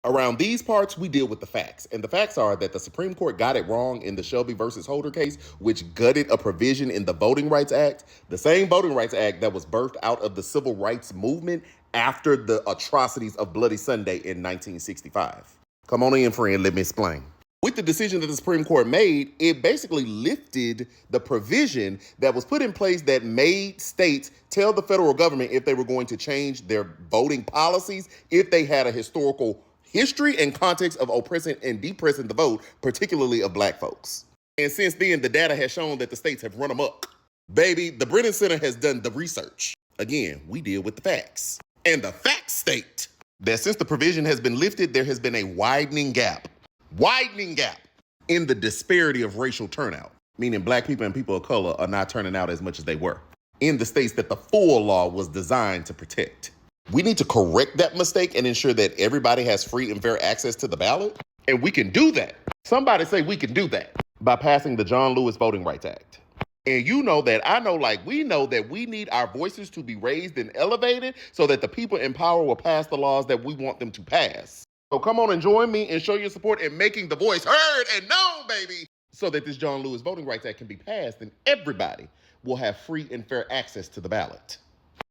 Around these parts, we deal with the facts. And the facts are that the Supreme Court got it wrong in the Shelby versus Holder case, which gutted a provision in the Voting Rights Act, the same Voting Rights Act that was birthed out of the civil rights movement after the atrocities of Bloody Sunday in 1965. Come on in, friend, let me explain. With the decision that the Supreme Court made, it basically lifted the provision that was put in place that made states tell the federal government if they were going to change their voting policies, if they had a historical history and context of oppressing and depressing the vote, particularly of black folks. And since then, the data has shown that the states have run amok. Baby, the Brennan Center has done the research. Again, we deal with the facts. And the facts state that since the provision has been lifted, there has been a widening gap in the disparity of racial turnout, meaning black people and people of color are not turning out as much as they were in the states that the full law was designed to protect. We need to correct that mistake and ensure that everybody has free and fair access to the ballot. And we can do that. Somebody say we can do that by passing the John Lewis Voting Rights Act. And you know that, I know, like we know that we need our voices to be raised and elevated so that the people in power will pass the laws that we want them to pass. So come on and join me and show your support in making the voice heard and known, baby, so that this John Lewis Voting Rights Act can be passed and everybody will have free and fair access to the ballot.